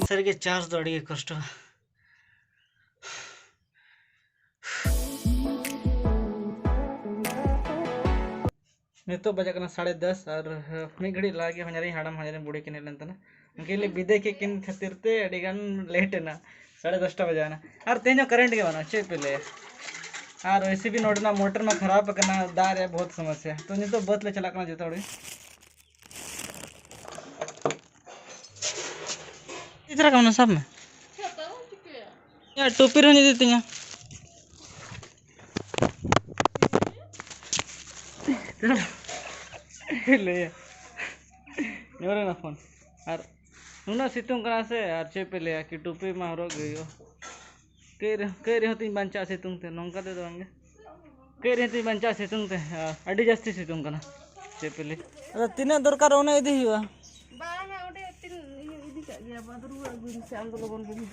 Sir charge तो अड़ी कष्ट नितो बजाकना 10:30 और मी घड़ी लागे हजारी हाड़म हजारी बुढ़ी किन लेंतना उनके लिए विदे के किन खातिर ते अड़ीगान लेट ना 10:30 बजाना और तेनो करंट के बना चे पे ले और वैसे भी नोडना मोटर में खराब करना दार है बहुत समस्या तो नितो बत ले चला करना जता उड़ी इतना कम ना सब में यार टोपी रहने देती हैं ले नोरे ना फोन और नुना सितुंग कना से और चे पे ले कि टोपी में हरोग गयो कई रहती बंचा सितुंग ते नौका दे दोंगे कई रहती बंचा सितुंग ते अड़ी जास्ती सितुंग कना चे पे ले अरे तीना दरकार होना इदी हुआ बांगा ओडे तीन इदी का गया बदरू गुन से आम लोगन को भी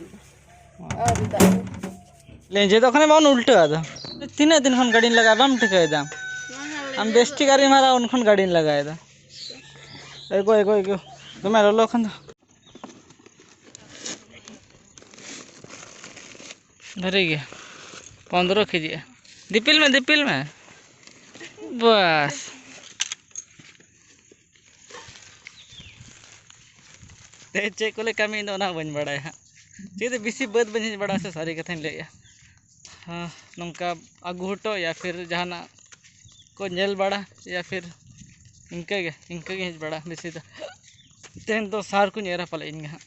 ले जे तो खने मन उल्टा आदा तीन दिन खन गाड़ी लगा बम ठके दाम हम बेस्टी गाड़ी मारा उनखन गाड़ी लगाए दा एको तो मैं लो खन धरे गया 15 केजी दीपिल में बस ते चे कोले कमी दो ना बन बड़ा है चे बेसी बद बन बड़ा से सारी कथा ले हाँ नौका आगू हटो या फिर जहाना को नेल बड़ा या फिर इनके हेज बड़ा बेसी तेन तो सार को एरा पाले इन हाँ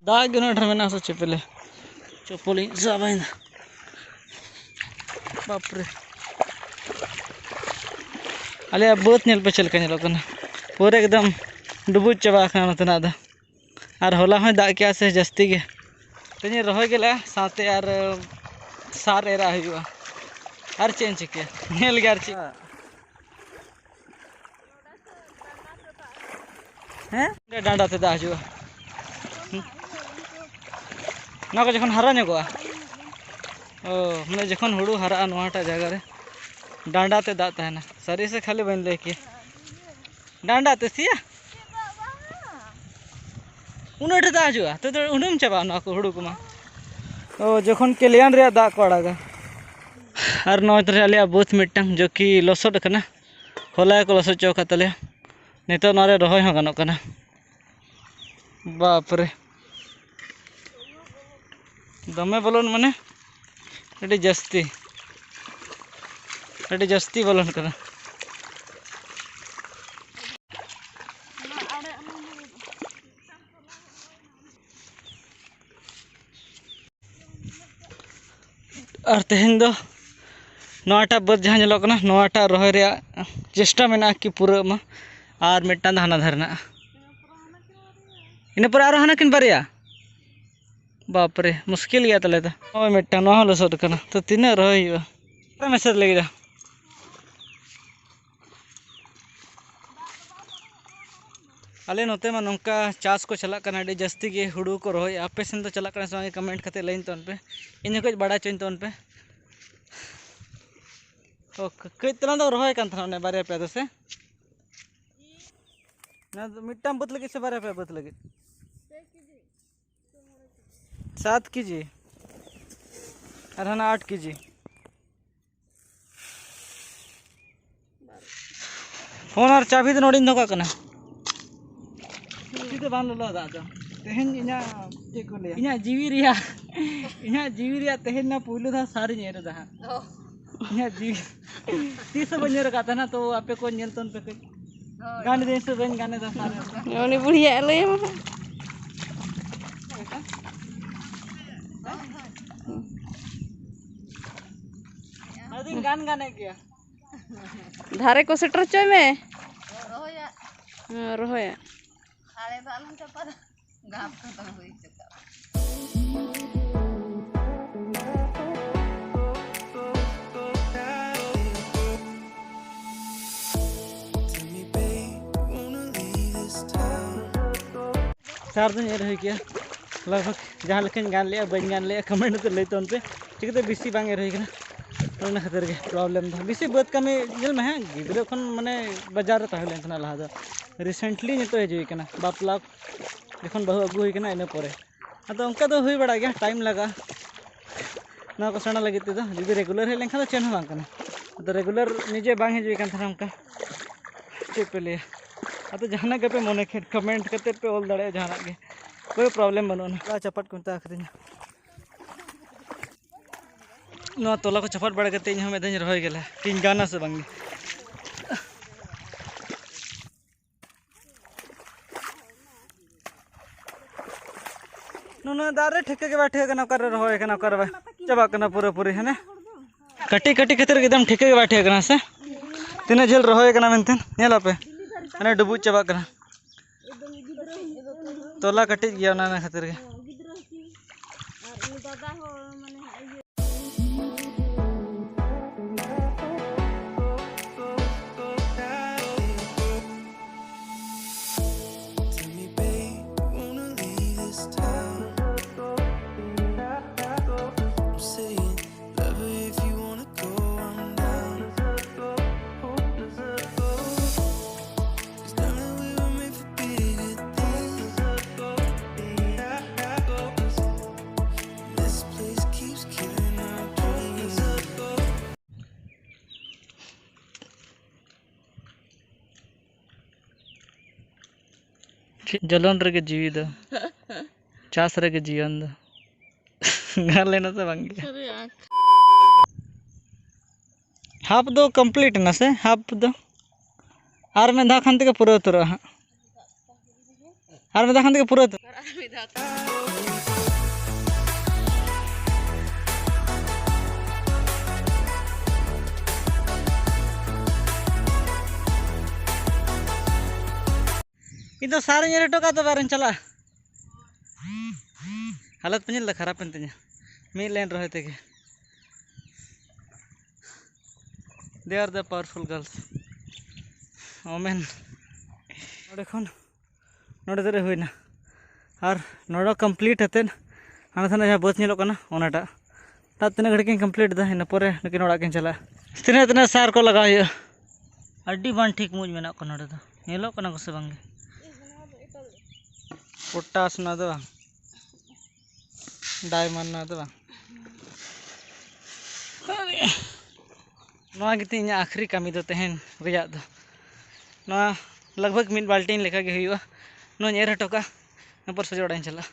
दाग ना सोचे पहले चप्पल साबाइन बापरे अले बहुत नेल पे चल के पूरे एकदम डुबुज चाबा तना और होला हो दाग क्या से जस्ती के तेज रहे गला साथे और सार एरा हुआ और चेन चिके नेल गार चे हैं डांडा ते दा हुआ ना को जखन हरा नको ओ मैं जखन हुड़ू हरा नोटा जगह रे डांडा ते दात है ना सरी से खाली बन लेके डांडा ते सिया उनट दा जुआ तो उनुम चाबा ना को हुड़ू कुमा ओ जखन केलियान रे दा को अड़ागा और नोत रे आलिया बहुत मिटंग जो कि लसोड कना होला को लसोड चौका तले नितो नारे रहोय हो गनो कना बाप रे दमे बोलन माने अड़ी जस्ती बोलन कना और तेहन दो नोटा बद जहाँ जलो कना नोटा रोहे रे चेष्टा मेना कि पूरा मा और मिट्टा हाना धरना इन पर आरो हाना किन बारिया बापरे मुश्किल गया तले तो ओ मिट्टा नो लसोद कना तो तीन रोहे हुआ मैसेज लगे अले नोते मा नौका चास को चला करना अड़ी जस्ती के हुड़ू को रोहे आपे सेन तो चला करना से कमेंट करते लाइन तोन पे इन कुछ बड़ा चोइन तोन पे ओ कई तना दो रोहे कान था ने बारे पे तो से ना मिट्टा बत लगे से बारे पे बत लगे 7 केजी और हना 8 केजी फोन और चाबी तो नोड़ी धोका कना तो बान लो दा तो तेहन इना के को ले इना जीवी रिया तेहन ना पुइलो दा सारी नेर दा इना जीवी तीस बनेर का था ना तो आपे को नेल तन पे गाने दे से बन गाने दा सारे ओनी बुढ़िया ले गान गाने किया धारे को सेटर चोय में रोया आले बालन चपर गाप खत्म हुई चुका Tell me, babe, wanna leave this time? सार दिन एर हुई किया लगभग जहाँ लेकिन गान लिया बन गान लिया कमेंट तो लेते उनपे चिकते बेसी बांग एर हुई ना खातिर के प्रॉब्लम था बेसी बात कमी जल में है गिद्रे खन माने बाजार रे ताहले तना लहा दा रिसेंटली नितो हेजुई कना बापला जखन बहु अगु हुई कना इने परे अदो उनका तो हुई बड़ा गया टाइम लगा ना को सेना लगे तो जुदी रेगुलर है लेखा तो चेन हो बांग कना अदो रेगुलर निजे बांग हेजुई कन था उनका चेप पे ले अदो जहाना के पे मने के कमेंट करते पे ऑल दड़े जहाना के कोई प्रॉब्लम बनो ना चपट कुंता आखरिन ना तोला को चपट बड़ा करते हम एदन रहोय गेला तीन गाना से बांगी नुना दारे ठेके के बैठे कना कर रहोय कना करबा चबा कना पूरा पूरी है ना कटी कटी खतर एकदम ठेके के बैठे कना से तिना झेल रहोय कना मेनतन नेला पे अने डुबु चबा कना तोला कटी गया ना खातिर के जलन रगे जीवी दो चास रगे जीवन दो गाल लेना से बांगे हाफ दो कंप्लीट ना से हाफ दो आर में दा खान तक पूरा उतरो आर में दा खान तक पूरा इधर सारे ये टोका तो बारन चला हालत पंजल खराब पेन मी लेन रहे थे they are the powerful girls ओमेन नोडे खन नोडे दरे हुईना और नोडो कंप्लीट हतेन हाना थाना जहाँ बस नेलो कना ओनाटा ता तिना घड़ी के कंप्लीट दा इन परे नकिन ओड़ा के चला तिना सार को लगा हुआ अड्डी बान ठीक मुझ में ना को नोडे दो नेलो कना को से बांगे पोटास ना दो डायमंड ना दो नवा गिती इᱧ आखरी कमी दो तेहन रिया दो नवा लगभग मिड बाल्टीन लेखा के हुआ नो एर हटोका पर सजोड़ा चला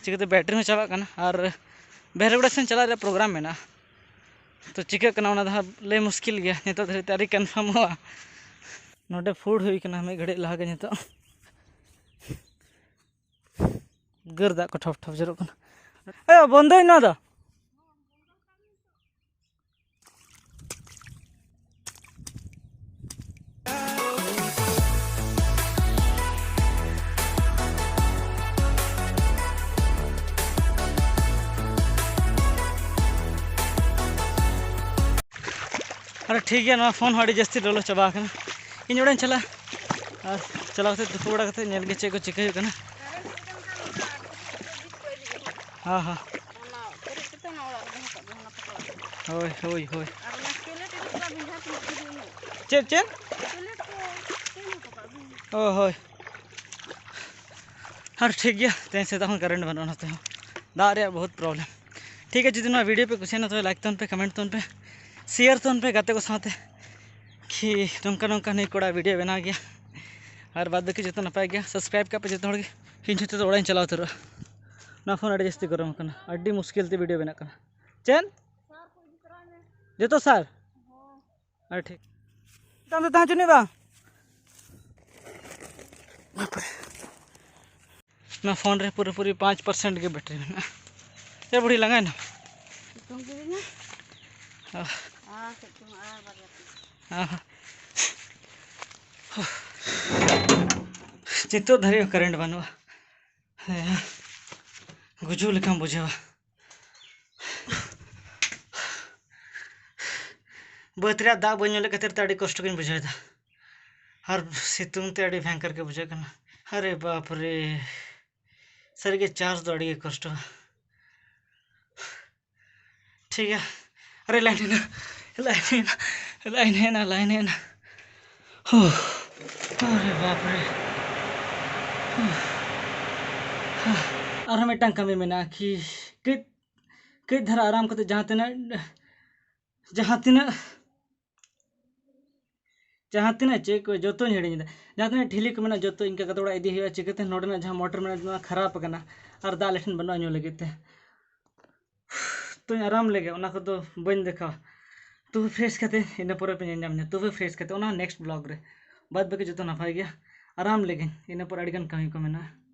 चिकाते बैटरी में चाबा कना और बेहरगुड़ा से चला प्रोग्राम में ना तो चिका कना ओना दा ले मुश्किल गया नितो धरे तारी कन्फर्म हुआ नोडे फूड हुई कना में घड़ी लहा के नितो गर्दा को ठप ठप जरो कना ए बंद ही ना दा अरे ठीक है ना फोन हड़ी जस्ती डोलो चाबा कना इन ओड़न चला और चला तुपु बड़ा कते नेल गे चे को चिका कना हाँ हाँ होय होय होय चेक चेक ओ होय हर ठीक गया तेन से तक करंट बनो ना तो दाग बहुत प्रॉब्लम ठीक है जुदी वीडियो पे कुछ ना तो लाइक तो पे कमेंट तो पे शेयर तो पे गाते को साथे कि नौका नौका नहीं कोड़ा वीडियो बना गया और बाद बाकी जो नपाय गया सब्सक्राइब का पे जो इन जो ओड़ा चलाव उतर ना फोन अड़ी जस्ती गरम करना अड़ी मुश्किल ते वीडियो बना करना चेन जो सार अरे ठीक तो तहाँ चुनी बा ना फोन रे पूरे पूरी 5% के बैटरी में ये बुढ़ी लगा ना चित्तो धरे करंट बनवा गुजू लेखा बुझेवा बतरिया दा बन खातिर कष्ट को बुझेदा और सितुंग ते भयंकर के बुझे अरे बाप रे सर के चार्ज तो अड़ी कष्ट ठीक है अरे लाइन है ना अरे बाप रे और हमें टंग कमी में ना कि कई धर आराम करते जहाँ तीन चेक जो हिड़ी जहाँ तीन ठिली को जो इनका कतोड़ा इदी चिकाते नोडना जहाँ मोटर में खराब करना और दा लेठन बना ᱧᱩ लगे तो आराम लगे उना को तो बन देखा तो फ्रेश करते इन पर पे नाम तो फ्रेश करते नेक्स्ट ब्लॉग रे बाद बाकी जो नपाय गया आराम लगे इन पर अड़गन कमी को मेना